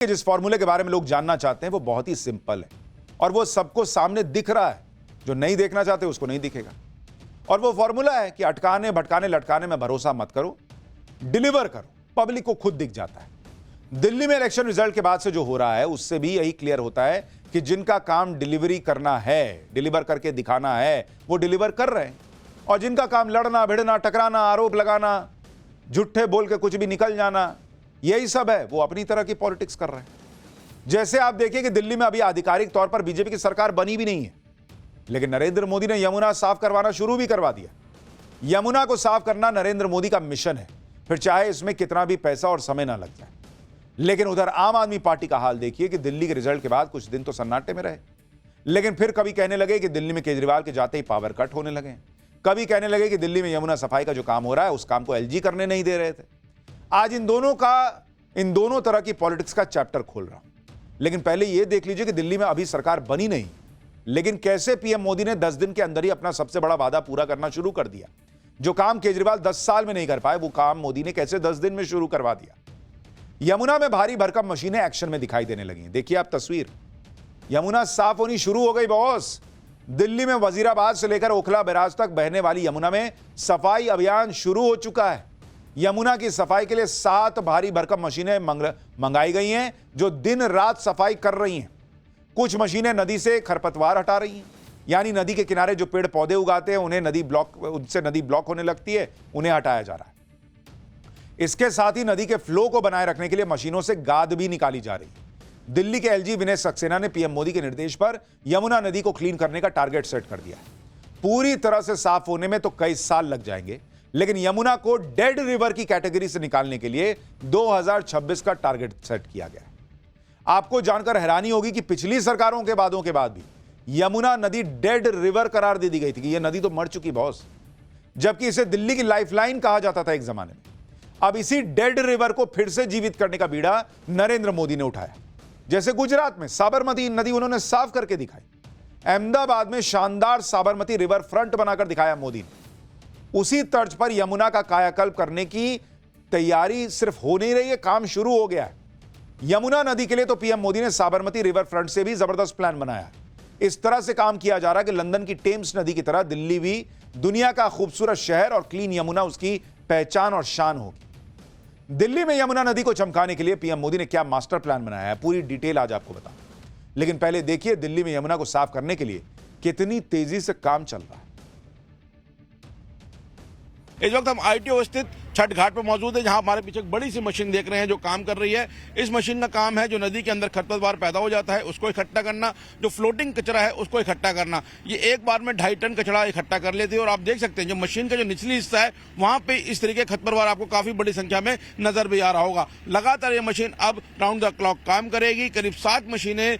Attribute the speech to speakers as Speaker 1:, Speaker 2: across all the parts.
Speaker 1: जिस फॉर्मूले के बारे में लोग जानना चाहते हैं वो बहुत ही सिंपल है और वो सबको सामने दिख रहा है। जो नहीं देखना चाहते उसको नहीं दिखेगा। और वो फॉर्मूला है कि अटकाने भटकाने लटकाने में भरोसा मत करो, डिलीवर करो। पब्लिक को खुद दिख जाता है। दिल्ली में इलेक्शन रिजल्ट के बाद से जो हो रहा है उससे भी यही क्लियर होता है कि जिनका काम डिलीवरी करना है, डिलीवर करके दिखाना है, वो डिलीवर कर रहे हैं। और जिनका काम लड़ना भिड़ना, टकराना, आरोप लगाना, झूठे बोल के कुछ भी निकल जाना, यही सब है, वो अपनी तरह की पॉलिटिक्स कर रहे हैं। जैसे आप देखिए कि दिल्ली में अभी आधिकारिक तौर पर बीजेपी की सरकार बनी भी नहीं है, लेकिन नरेंद्र मोदी ने यमुना साफ करवाना शुरू भी करवा दिया। यमुना को साफ करना नरेंद्र मोदी का मिशन है, फिर चाहे इसमें कितना भी पैसा और समय ना लग जाए। लेकिन उधर आम आदमी पार्टी का हाल देखिए कि दिल्ली के रिजल्ट के बाद कुछ दिन तो सन्नाटे में रहे, लेकिन फिर कभी कहने लगे कि दिल्ली में केजरीवाल के जाते ही पावर कट होने लगे, कभी कहने लगे कि दिल्ली में यमुना सफाई का जो काम हो रहा है उस काम को एलजी करने नहीं दे रहे थे। आज इन दोनों तरह की पॉलिटिक्स का चैप्टर खोल रहा हूं। लेकिन पहले यह देख लीजिए कि दिल्ली में अभी सरकार बनी नहीं, लेकिन कैसे पीएम मोदी ने 10 दिन के अंदर ही अपना सबसे बड़ा वादा पूरा करना शुरू कर दिया। जो काम केजरीवाल 10 साल में नहीं कर पाए वो काम मोदी ने कैसे 10 दिन में शुरू करवा दिया। यमुना में भारी भरकम मशीनें एक्शन में दिखाई देने लगी हैं। देखिए आप तस्वीर, यमुना साफ होनी शुरू हो गई बॉस। दिल्ली में वजीराबाद से लेकर ओखला बैराज तक बहने वाली यमुना में सफाई अभियान शुरू हो चुका है। यमुना की सफाई के लिए 7 भारी भरकम मशीनें मंगाई गई हैं जो दिन रात सफाई कर रही हैं। कुछ मशीनें नदी से खरपतवार हटा रही हैं, यानी नदी के किनारे जो पेड़ पौधे उगाते हैं उनसे नदी ब्लॉक होने लगती है, उन्हें हटाया जा रहा है। इसके साथ ही नदी के फ्लो को बनाए रखने के लिए मशीनों से गाद भी निकाली जा रही है। दिल्ली के एलजी विनय सक्सेना ने पीएम मोदी के निर्देश पर यमुना नदी को क्लीन करने का टारगेट सेट कर दिया है। पूरी तरह से साफ होने में तो कई साल लग जाएंगे, लेकिन यमुना को डेड रिवर की कैटेगरी से निकालने के लिए 2026 का टारगेट सेट किया गया है। आपको जानकर हैरानी होगी कि पिछली सरकारों के वादों के बाद भी यमुना नदी डेड रिवर करार दे दी गई थी कि यह नदी तो मर चुकी बॉस, जबकि इसे दिल्ली की लाइफलाइन कहा जाता था एक जमाने में। अब इसी डेड रिवर को फिर से जीवित करने का बीड़ा नरेंद्र मोदी ने उठाया। जैसे गुजरात में साबरमती नदी उन्होंने साफ करके दिखाई, अहमदाबाद में शानदार साबरमती रिवर फ्रंट बनाकर दिखाया मोदी ने। उसी तर्ज पर यमुना का कायाकल्प करने की तैयारी सिर्फ हो नहीं रही है, काम शुरू हो गया है। यमुना नदी के लिए तो पीएम मोदी ने साबरमती रिवर फ्रंट से भी जबरदस्त प्लान बनाया है। इस तरह से काम किया जा रहा है कि लंदन की टेम्स नदी की तरह दिल्ली भी दुनिया का खूबसूरत शहर और क्लीन यमुना उसकी पहचान और शान होगी। दिल्ली में यमुना नदी को चमकाने के लिए पीएम मोदी ने क्या मास्टर प्लान बनाया है, पूरी डिटेल आज आपको बताऊं। लेकिन पहले देखिए दिल्ली में यमुना को साफ करने के लिए कितनी तेजी से काम चल रहा है।
Speaker 2: इस वक्त हम ITO स्थित छठ घाट पर मौजूद है, जहां हमारे पीछे एक बड़ी सी मशीन देख रहे हैं जो काम कर रही है। इस मशीन का काम है जो नदी के अंदर खरपतवार पैदा हो जाता है उसको इकट्ठा करना, जो फ्लोटिंग कचरा है उसको इकट्ठा करना। ये एक बार में 2.5 टन कचरा इकट्ठा कर लेती है। और आप देख सकते हैं जो मशीन का जो निचली हिस्सा है वहां पे इस तरीके खरपतवार आपको काफी बड़ी संख्या में नजर भी आ रहा होगा। लगातार ये मशीन अब राउंड द क्लॉक काम करेगी। करीब 7 मशीनें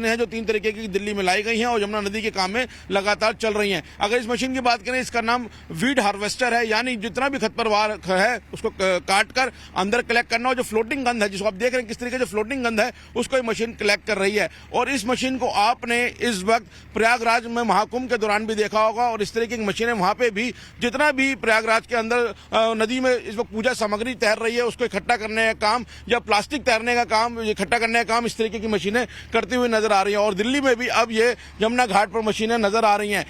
Speaker 2: हैं जो 3 तरीके की दिल्ली में लाई गई हैं और यमुना नदी के काम में लगातार चल रही हैं। अगर इस मशीन की बात करें, इसका नाम वीड हार्वेस्टर है, यानी जितना भी खरपतवार है उसको काट कर अंदर कलेक्ट करना। और जो फ्लोटिंग गंद है जिसको आप देख रहे हैं किस तरीके से फ्लोटिंग गंद है उसको ये मशीन कलेक्ट कर रही है। और इस मशीन को आपने इस वक्त प्रयागराज में महाकुंभ के दौरान भी देखा होगा। और इस तरीके की मशीनें वहां पे भी जितना भी प्रयागराज के अंदर नदी में इस वक्त पूजा सामग्री तैर रही है उसको इकट्ठा करने का काम या प्लास्टिक तैरने का काम, इकट्ठा करने का काम इस तरीके की मशीनें करती हुई नजर आ रही है। और दिल्ली में भी अब ये यमुना घाट पर मशीनें नजर आ रही हैं।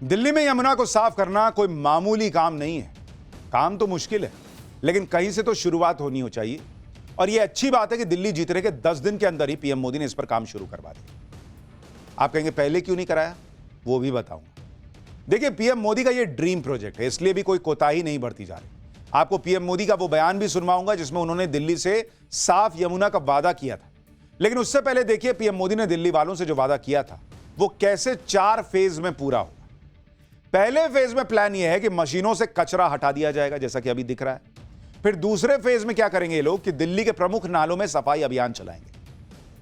Speaker 1: दिल्ली में यमुना को साफ करना कोई मामूली काम नहीं है। काम तो मुश्किल है, लेकिन कहीं से तो शुरुआत होनी हो चाहिए। और यह अच्छी बात है कि दिल्ली जीतने के 10 दिन के अंदर ही पीएम मोदी ने इस पर काम शुरू करवा दिया। आप कहेंगे पहले क्यों नहीं कराया, वो भी बताऊंगा। देखिए पीएम मोदी का यह ड्रीम प्रोजेक्ट है, इसलिए भी कोई कोताही नहीं बढ़ती जा रही। आपको पीएम मोदी का वो बयान भी सुनवाऊंगा जिसमें उन्होंने दिल्ली से साफ यमुना का वादा किया था। लेकिन उससे पहले देखिए पीएम मोदी ने दिल्ली वालों से जो वादा किया था वो कैसे 4 फेज में पूरा हुआ। पहले फेज में प्लान यह है कि मशीनों से कचरा हटा दिया जाएगा, जैसा कि अभी दिख रहा है। फिर दूसरे फेज में क्या करेंगे ये लोग कि दिल्ली के प्रमुख नालों में सफाई अभियान चलाएंगे।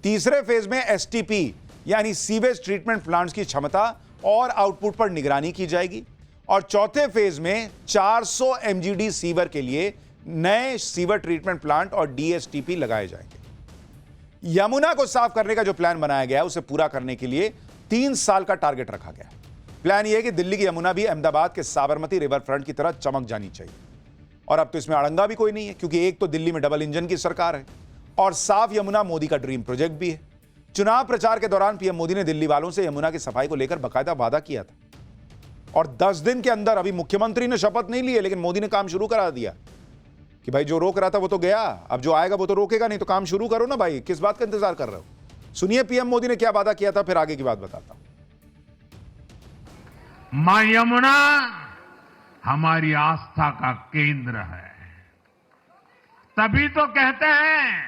Speaker 1: तीसरे फेज में STP यानी सीवेज ट्रीटमेंट प्लांट्स की क्षमता और आउटपुट पर निगरानी की जाएगी। और चौथे फेज में 400 MGD सीवर के लिए नए सीवर ट्रीटमेंट प्लांट और DSTP लगाए जाएंगे। यमुना को साफ करने का जो प्लान बनाया गया है उसे पूरा करने के लिए 3 साल का टारगेट रखा गया है। प्लान यह है कि दिल्ली की यमुना भी अहमदाबाद के साबरमती रिवर फ्रंट की तरह चमक जानी चाहिए। और अब तो इसमें अड़ंगा भी कोई नहीं है, क्योंकि एक तो दिल्ली में डबल इंजन की सरकार है और साफ यमुना मोदी का ड्रीम प्रोजेक्ट भी है। चुनाव प्रचार के दौरान पीएम मोदी ने दिल्ली वालों से यमुना की सफाई को लेकर बाकायदा वादा किया था और 10 दिन के अंदर, अभी मुख्यमंत्री ने शपथ नहीं ली है, लेकिन मोदी ने काम शुरू करा दिया कि भाई जो रोक रहा था वो तो गया, अब जो आएगा वो तो रोकेगा नहीं, तो काम शुरू करो ना भाई, किस बात का इंतजार कर रहे हो। सुनिए पीएम मोदी ने क्या वादा किया था, फिर आगे की बात बताता हूं।
Speaker 3: मां यमुना हमारी आस्था का केंद्र है, तभी तो कहते हैं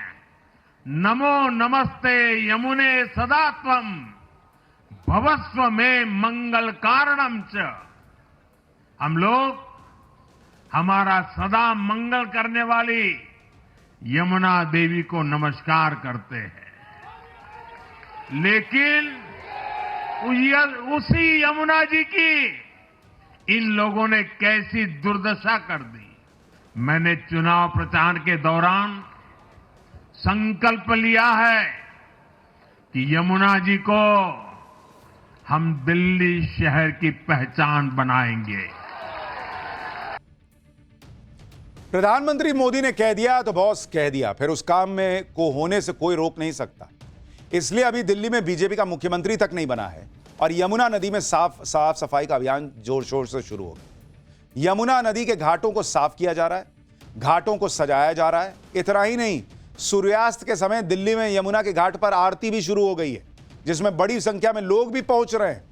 Speaker 3: नमो नमस्ते यमुने सदा त्वं भवस्व में मंगल कारणम च। हम लोग हमारा सदा मंगल करने वाली यमुना देवी को नमस्कार करते हैं, लेकिन उसी यमुना जी की इन लोगों ने कैसी दुर्दशा कर दी। मैंने चुनाव प्रचार के दौरान संकल्प लिया है कि यमुना जी को हम दिल्ली शहर की पहचान बनाएंगे।
Speaker 1: प्रधानमंत्री मोदी ने कह दिया तो बॉस कह दिया, फिर उस काम में को होने से कोई रोक नहीं सकता। इसलिए अभी दिल्ली में बीजेपी का मुख्यमंत्री तक नहीं बना है और यमुना नदी में साफ सफाई का अभियान जोर शोर से शुरू हो गया। यमुना नदी के घाटों को साफ किया जा रहा है, घाटों को सजाया जा रहा है। इतना ही नहीं, सूर्यास्त के समय दिल्ली में यमुना के घाट पर आरती भी शुरू हो गई है, जिसमें बड़ी संख्या में लोग भी पहुंच रहे हैं।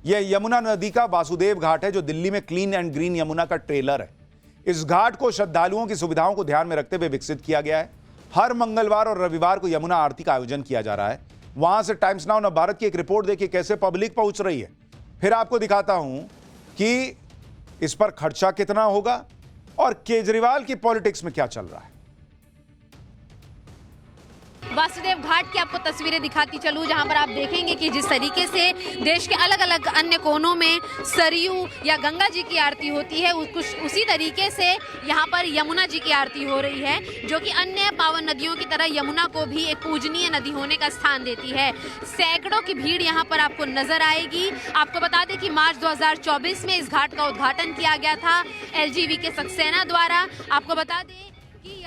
Speaker 1: यह यमुना नदी का वासुदेव घाट है, जो दिल्ली में क्लीन एंड ग्रीन यमुना का ट्रेलर है। इस घाट को श्रद्धालुओं की सुविधाओं को ध्यान में रखते हुए विकसित किया गया है। हर मंगलवार और रविवार को यमुना आरती का आयोजन किया जा रहा है। वहां से टाइम्स नाउ भारत की एक रिपोर्ट देखिए कैसे पब्लिक पहुंच रही है। फिर आपको दिखाता हूं कि इस पर खर्चा कितना होगा और केजरीवाल की पॉलिटिक्स में क्या चल रहा है।
Speaker 4: वासुदेव घाट की आपको तस्वीरें दिखाती चलूं, जहां पर आप देखेंगे कि जिस तरीके से देश के अलग अलग अन्य कोनों में सरयू या गंगा जी की आरती होती है, कुछ उसी तरीके से यहां पर यमुना जी की आरती हो रही है, जो कि अन्य पावन नदियों की तरह यमुना को भी एक पूजनीय नदी होने का स्थान देती है। सैकड़ों की भीड़ यहां पर आपको नजर आएगी। आपको बता दें कि मार्च 2024 में इस घाट का उद्घाटन किया गया था LGV के सक्सेना द्वारा। आपको बता दें कि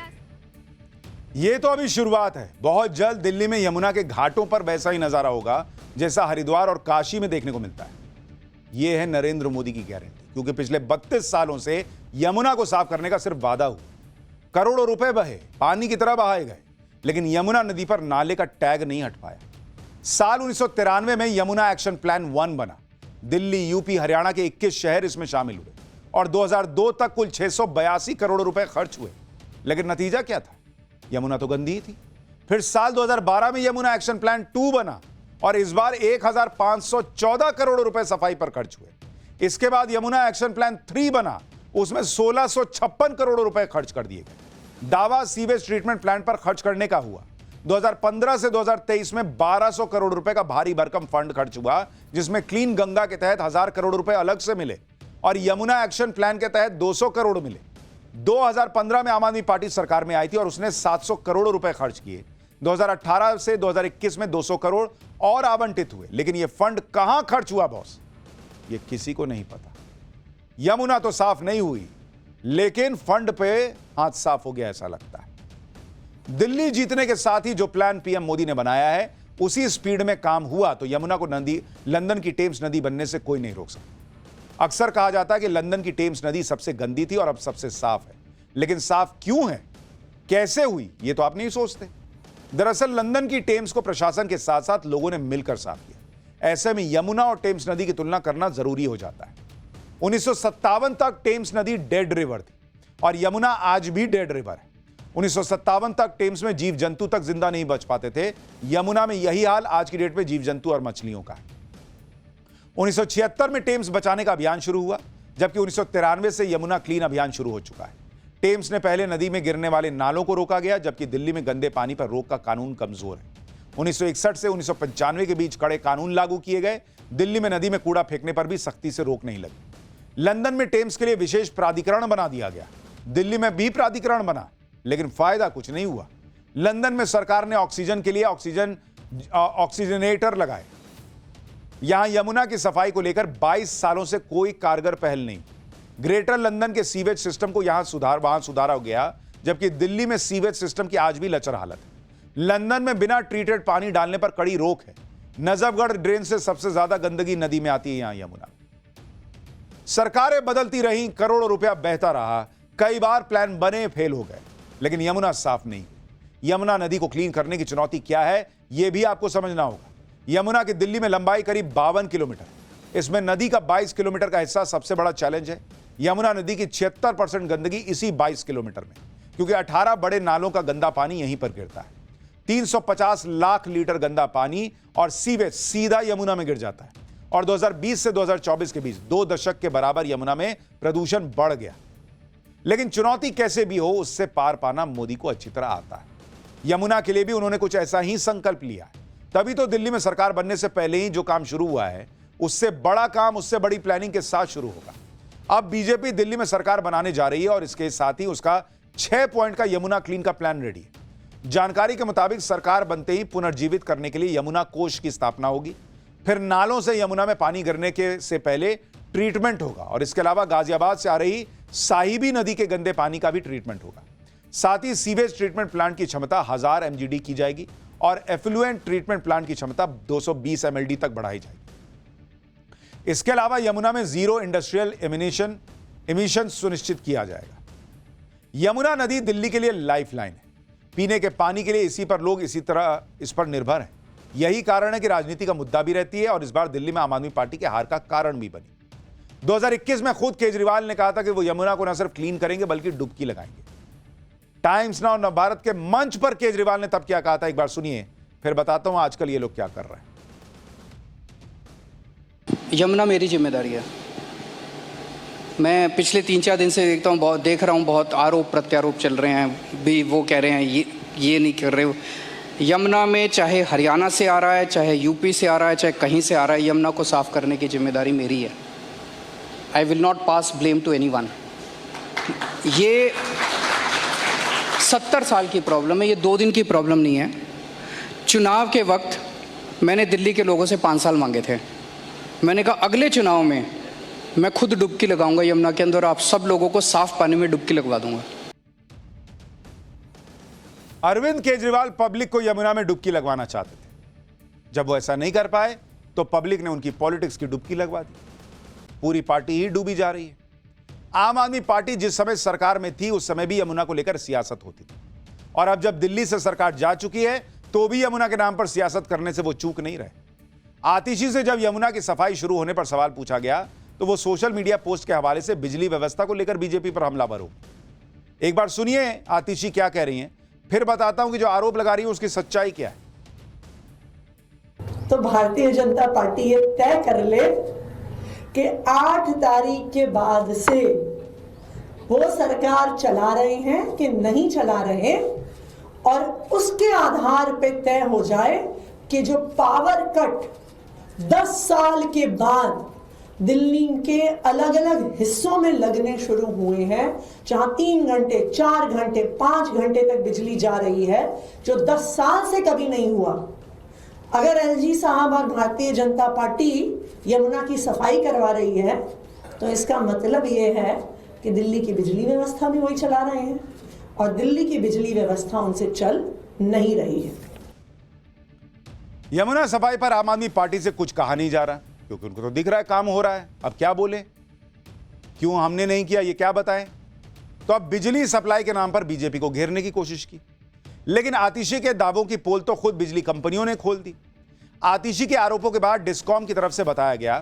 Speaker 1: ये तो अभी शुरुआत है। बहुत जल्द दिल्ली में यमुना के घाटों पर वैसा ही नजारा होगा जैसा हरिद्वार और काशी में देखने को मिलता है। यह है नरेंद्र मोदी की गारंटी, क्योंकि पिछले 32 सालों से यमुना को साफ करने का सिर्फ वादा हुआ। करोड़ों रुपए बहे, पानी की तरह बहाए गए, लेकिन यमुना नदी पर नाले का टैग नहीं हट पाया। साल 1993 में यमुना एक्शन प्लान 1 बना। दिल्ली, यूपी, हरियाणा के 21 शहर इसमें शामिल हुए और 2002 तक कुल 682 करोड़ रुपए खर्च हुए। लेकिन नतीजा क्या था? यमुना तो गंदी ही थी। फिर साल 2012 में यमुना एक्शन प्लान 2 बना और इस बार 1514 करोड़ रुपए सफाई पर खर्च हुए। इसके बाद यमुना एक्शन प्लान 3 बना, उसमें 1656 करोड़ रुपए खर्च कर दिए गए। दावा सीवेज ट्रीटमेंट प्लांट पर खर्च करने का हुआ। 2015 से 2023 में 1200 करोड़ रुपए का भारी भरकम फंड खर्च हुआ, जिसमें क्लीन गंगा के तहत 1000 करोड़ रुपए अलग से मिले और यमुना एक्शन प्लान के तहत 200 करोड़ मिले। 2015 में आम आदमी पार्टी सरकार में आई थी और उसने 700 करोड़ रुपए खर्च किए। 2018 से 2021 में 200 करोड़ और आवंटित हुए, लेकिन यह फंड कहां खर्च हुआ बॉस, यह किसी को नहीं पता। यमुना तो साफ नहीं हुई, लेकिन फंड पे हाथ साफ हो गया ऐसा लगता है। दिल्ली जीतने के साथ ही जो प्लान पीएम मोदी ने बनाया है, उसी स्पीड में काम हुआ तो यमुना को नदी, लंदन की टेम्स नदी बनने से कोई नहीं रोक सकता। अक्सर कहा जाता है कि लंदन की टेम्स नदी सबसे गंदी थी और अब सबसे साफ है, लेकिन साफ क्यों है, कैसे हुई, यह तो आप नहीं सोचते। दरअसल लंदन की टेम्स को प्रशासन के साथ साथ लोगों ने मिलकर साफ किया। ऐसे में यमुना और टेम्स नदी की तुलना करना जरूरी हो जाता है। 1957 तक टेम्स नदी डेड रिवर थी और यमुना आज भी डेड रिवर है। 1957 तक टेम्स में जीव जंतु तक जिंदा नहीं बच पाते थे। यमुना में यही हाल आज की डेट में जीव जंतु और मछलियों का है। 1976 में टेम्स बचाने का अभियान शुरू हुआ, जबकि 1993 से यमुना क्लीन अभियान शुरू हो चुका है। टेम्स ने पहले नदी में गिरने वाले नालों को रोका गया, जबकि दिल्ली में गंदे पानी पर रोक का कानून कमजोर है। 1961 से 1995 के बीच कड़े कानून लागू किए गए। दिल्ली में नदी में कूड़ा फेंकने पर भी सख्ती से रोक नहीं लगी। लंदन में टेम्स के लिए विशेष प्राधिकरण बना दिया गया। दिल्ली में भी प्राधिकरण बना, लेकिन फायदा कुछ नहीं हुआ। लंदन में सरकार ने ऑक्सीजन के लिए ऑक्सीजनेटर लगाए। यहां यमुना की सफाई को लेकर 22 सालों से कोई कारगर पहल नहीं। ग्रेटर लंदन के सीवेज सिस्टम को वहां सुधारा गया, जबकि दिल्ली में सीवेज सिस्टम की आज भी लचर हालत है। लंदन में बिना ट्रीटेड पानी डालने पर कड़ी रोक है। नजफगढ़ ड्रेन से सबसे ज्यादा गंदगी नदी में आती है, यहां यमुना। सरकारें बदलती रहीं, करोड़ों रुपया बहता रहा, कई बार प्लान बने फेल हो गए, लेकिन यमुना साफ नहीं। यमुना नदी को क्लीन करने की चुनौती क्या है, यह भी आपको समझना होगा। यमुना की दिल्ली में लंबाई करीब 52 किलोमीटर। इसमें नदी का 22 किलोमीटर का हिस्सा सबसे बड़ा चैलेंज है। यमुना नदी की 76% गंदगी इसी 22 किलोमीटर में, क्योंकि 18 बड़े नालों का गंदा पानी यहीं पर गिरता है। 350 लाख लीटर गंदा पानी और सीवेज सीधा यमुना में गिर जाता है, और 2020 से 2024 के बीच 2 दशक के बराबर यमुना में प्रदूषण बढ़ गया। लेकिन चुनौती कैसे भी हो, उससे पार पाना मोदी को अच्छी तरह आता है। यमुना के लिए भी उन्होंने कुछ ऐसा ही संकल्प लिया है। तभी तो दिल्ली में सरकार बनने से पहले ही जो काम शुरू हुआ है, उससे बड़ा काम, उससे बड़ी प्लानिंग के साथ शुरू होगा। अब बीजेपी दिल्ली में सरकार बनाने जा रही है और इसके साथ ही उसका 6 पॉइंट का यमुना क्लीन का प्लान रेडी है। जानकारी के मुताबिक सरकार बनते ही पुनर्जीवित करने के लिए यमुना कोष की स्थापना होगी। फिर नालों से यमुना में पानी गिरने के से पहले ट्रीटमेंट होगा, और इसके अलावा गाजियाबाद से आ रही साहिबी नदी के गंदे पानी का भी ट्रीटमेंट होगा। साथ ही सीवेज ट्रीटमेंट प्लांट की क्षमता 1000 MGD की जाएगी और एफ्लुएंट ट्रीटमेंट प्लांट की क्षमता 220 MLD तक बढ़ाई जाएगी। इसके अलावा यमुना में जीरो इंडस्ट्रियल एमिशन सुनिश्चित किया जाएगा। यमुना नदी दिल्ली के लिए लाइफलाइन है। पीने के पानी के लिए इसी पर लोग इसी तरह इस पर निर्भर हैं। यही कारण है कि राजनीति का मुद्दा भी रहती है, और इस बार दिल्ली में आम आदमी पार्टी के हार का कारण भी बनी। 2021 में खुद केजरीवाल ने कहा था कि वो यमुना को न सिर्फ क्लीन करेंगे बल्कि डुबकी लगाएंगे। टाइम्स नाउ नवभारत के मंच पर केजरीवाल ने तब क्या कहा था, एक बार सुनिए, फिर बताता हूं आजकल ये लोग क्या कर रहे हैं।
Speaker 5: यमुना मेरी जिम्मेदारी है। मैं पिछले 3-4 दिन से देख रहा हूँ बहुत आरोप प्रत्यारोप चल रहे हैं भी। वो कह रहे हैं ये नहीं कर रहे हो। यमुना में चाहे हरियाणा से आ रहा है, चाहे यूपी से आ रहा है, चाहे कहीं से आ रहा है, यमुना को साफ करने की जिम्मेदारी मेरी है। I will not pass blame to anyone. ये 70 साल की प्रॉब्लम है, ये 2 दिन की प्रॉब्लम नहीं है। चुनाव के वक्त मैंने दिल्ली के लोगों से 5 साल मांगे थे। मैंने कहा अगले चुनाव में मैं खुद डुबकी लगाऊंगा यमुना के अंदर, आप सब लोगों को साफ पानी में डुबकी लगवा दूंगा।
Speaker 1: अरविंद केजरीवाल पब्लिक को यमुना में डुबकी लगवाना चाहते थे। जब वो ऐसा नहीं कर पाए तो पब्लिक ने उनकी पॉलिटिक्स की डुबकी लगवा दी। पूरी पार्टी ही डूबी जा रही है। आम आदमी पार्टी जिस समय सरकार में थी उस समय भी यमुना को लेकर सियासत होती थी, और अब जब दिल्ली से सरकार जा चुकी है तो भी यमुना के नाम पर सियासत करने से वो चूक नहीं रहे। आतिशी से जब यमुना की सफाई शुरू होने पर सवाल पूछा गया तो वो सोशल मीडिया पोस्ट के हवाले से बिजली व्यवस्था को लेकर बीजेपी पर हमलावर हो। एक बार सुनिए आतिशी क्या कह रही हैं, फिर बताता हूं कि जो आरोप लगा रही है उसकी सच्चाई क्या है।
Speaker 6: तो भारतीय जनता पार्टी ये तय कर ले कि 8 तारीख के बाद से वो सरकार चला रहे हैं कि नहीं चला रहे, और उसके आधार पे तय हो जाए कि जो पावर कट 10 साल के बाद दिल्ली के अलग अलग हिस्सों में लगने शुरू हुए हैं, जहां 3 घंटे 4 घंटे 5 घंटे तक बिजली जा रही है, जो 10 साल से कभी नहीं हुआ। अगर एलजी साहब और भारतीय जनता पार्टी यमुना की सफाई करवा रही है तो इसका मतलब यह है कि दिल्ली की बिजली व्यवस्था भी वही चला रहे हैं, और दिल्ली की बिजली व्यवस्था उनसे चल नहीं रही है।
Speaker 1: यमुना सफाई पर आम आदमी पार्टी से कुछ कहा नहीं जा रहा, क्योंकि उनको तो दिख रहा है काम हो रहा है। अब क्या बोले, क्यों हमने नहीं किया, ये क्या बताएं। तो अब बिजली सप्लाई के नाम पर बीजेपी को घेरने की कोशिश की, लेकिन आतिशी के दावों की पोल तो खुद बिजली कंपनियों ने खोल दी। आतिशी के आरोपों के बाद डिस्कॉम की तरफ से बताया गया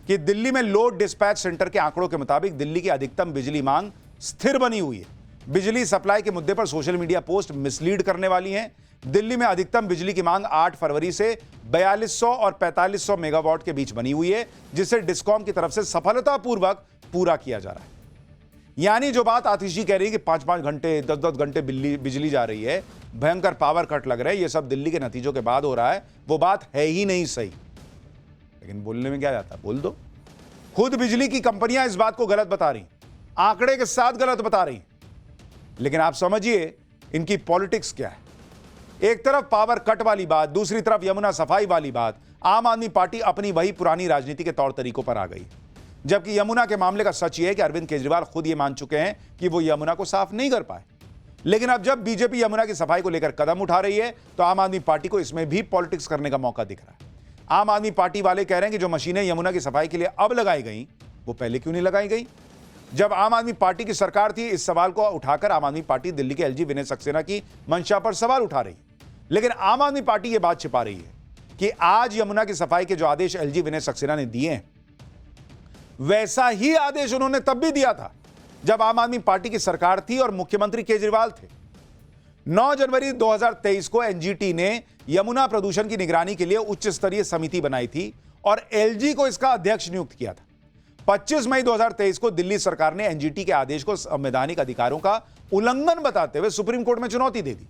Speaker 1: कि दिल्ली में लोड डिस्पैच सेंटर के आंकड़ों के मुताबिक दिल्ली की अधिकतम बिजली मांग स्थिर बनी हुई है। बिजली सप्लाई के मुद्दे पर सोशल मीडिया पोस्ट मिसलीड करने वाली हैं। दिल्ली में अधिकतम बिजली की मांग 8 फरवरी से 4200 और 4500 मेगावाट के बीच बनी हुई है, जिसे डिस्कॉम की तरफ से सफलतापूर्वक पूरा किया जा रहा है। यानी जो बात आतिशी कह रही है कि 5-5 घंटे 10-10 घंटे बिजली जा रही है, भयंकर पावर कट लग रहे हैं, ये सब दिल्ली के नतीजों के बाद हो रहा है, वो बात है ही नहीं सही। लेकिन बोलने में क्या जाता, बोल दो। खुद बिजली की कंपनियां इस बात को गलत बता रही, आंकड़े के साथ गलत बता रही। लेकिन आप समझिए इनकी पॉलिटिक्स क्या है। एक तरफ पावर कट वाली बात, दूसरी तरफ यमुना सफाई वाली बात। आम आदमी पार्टी अपनी वही पुरानी राजनीति के तौर तरीकों पर आ गई। जबकि यमुना के मामले का सच यह है कि अरविंद केजरीवाल खुद ये मान चुके हैं कि वो यमुना को साफ नहीं कर पाए। लेकिन अब जब बीजेपी यमुना की सफाई को लेकर कदम उठा रही है तो आम आदमी पार्टी को इसमें भी पॉलिटिक्स करने का मौका दिख रहा है। आम आदमी पार्टी वाले कह रहे हैं कि जो मशीनें यमुना की सफाई के लिए अब लगाई गई वो पहले क्यों नहीं लगाई गई। जब आम आदमी पार्टी की सरकार थी, इस सवाल को उठाकर आम आदमी पार्टी दिल्ली के एलजी विनय सक्सेना की मंशा पर सवाल उठा रही है। लेकिन आम आदमी पार्टी ये बात छिपा रही है कि आज यमुना की सफाई के जो आदेश एलजी विनय सक्सेना ने दिए हैं, वैसा ही आदेश उन्होंने तब भी दिया था जब आम आदमी पार्टी की सरकार थी और मुख्यमंत्री केजरीवाल थे। 9 जनवरी 2023 को एनजीटी ने यमुना प्रदूषण की निगरानी के लिए उच्च स्तरीय समिति बनाई थी और एलजी को इसका अध्यक्ष नियुक्त किया था। 25 मई 2023 को दिल्ली सरकार ने एनजीटी के आदेश को संवैधानिक अधिकारों का उल्लंघन बताते हुए सुप्रीम कोर्ट में चुनौती दे दी।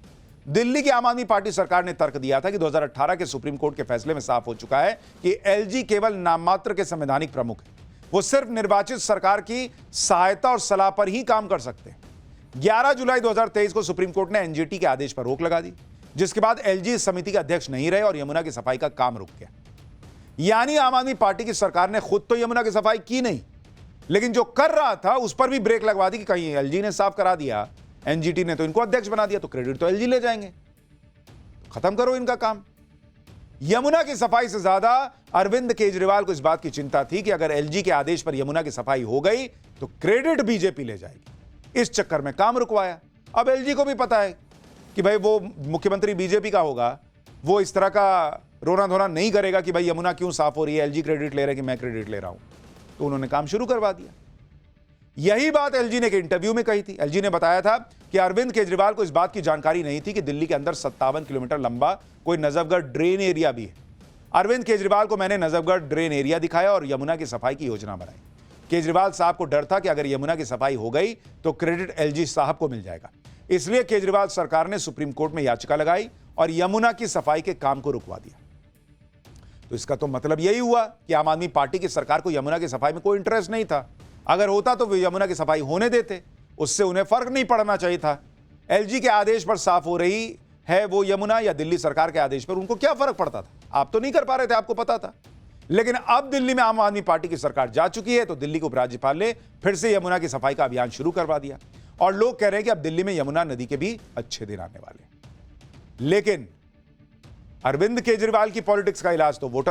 Speaker 1: दिल्ली की आम आदमी पार्टी सरकार ने तर्क दिया था कि 2018 के सुप्रीम कोर्ट के फैसले में साफ हो चुका है कि एलजी केवल नाममात्र के संवैधानिक प्रमुख है, वो सिर्फ निर्वाचित सरकार की सहायता और सलाह पर ही काम कर सकते हैं। 11 जुलाई 2023 को सुप्रीम कोर्ट ने एनजीटी के आदेश पर रोक लगा दी, जिसके बाद एलजी इस समिति के अध्यक्ष नहीं रहे और यमुना की सफाई का काम रुक गया। यानी आम आदमी पार्टी की सरकार ने खुद तो यमुना की सफाई की नहीं, लेकिन जो कर रहा था उस पर भी ब्रेक लगवा दी कि कहीं एलजी ने साफ करा दिया, एनजीटी ने तो इनको अध्यक्ष बना दिया, तो क्रेडिट तो एलजी ले जाएंगे। खत्म करो इनका काम। यमुना की सफाई से ज्यादा अरविंद केजरीवाल को इस बात की चिंता थी कि अगर एलजी के आदेश पर यमुना की सफाई हो गई तो क्रेडिट बीजेपी ले जाएगी। इस चक्कर में काम रुकवाया। अब एलजी को भी पता है कि भाई वो मुख्यमंत्री बीजेपी का होगा, वो इस तरह का रोना धोना नहीं करेगा कि भाई यमुना क्यों साफ हो रही है, एलजी क्रेडिट ले रहे कि मैं क्रेडिट ले रहा हूं। तो उन्होंने काम शुरू करवा दिया। यही बात एलजी ने एक इंटरव्यू में कही थी। एलजी ने बताया था कि अरविंद केजरीवाल को इस बात की जानकारी नहीं थी कि दिल्ली के अंदर 57 किलोमीटर लंबा कोई नजफगढ़ ड्रेन एरिया भी है। अरविंद केजरीवाल को मैंने नजफगढ़ ड्रेन एरिया दिखाया और यमुना की सफाई की योजना बनाई। केजरीवाल साहब को डर था कि अगर यमुना की सफाई हो गई तो क्रेडिट एलजी साहब को मिल जाएगा, इसलिए केजरीवाल सरकार ने सुप्रीम कोर्ट में याचिका लगाई और यमुना की सफाई के काम को रुकवा दिया। तो इसका तो मतलब यही हुआ कि आम आदमी पार्टी की सरकार को यमुना की सफाई में कोई इंटरेस्ट नहीं था। अगर होता तो वे यमुना की सफाई होने देते, उससे उन्हें फर्क नहीं पड़ना चाहिए था। एलजी के आदेश पर साफ हो रही है वो यमुना या दिल्ली सरकार के आदेश पर उनको क्या फर्क पड़ता था? आप तो नहीं कर पा रहे थे, आपको पता था। लेकिन अब दिल्ली में आम आदमी पार्टी की सरकार जा चुकी है तो दिल्ली के उपराज्यपाल ने फिर से यमुना की सफाई का अभियान शुरू करवा दिया और लोग कह रहे हैं कि अब दिल्ली में यमुना नदी के भी अच्छे दिन आने वाले। लेकिन अरविंद केजरीवाल की पॉलिटिक्स का इलाज तो वोटर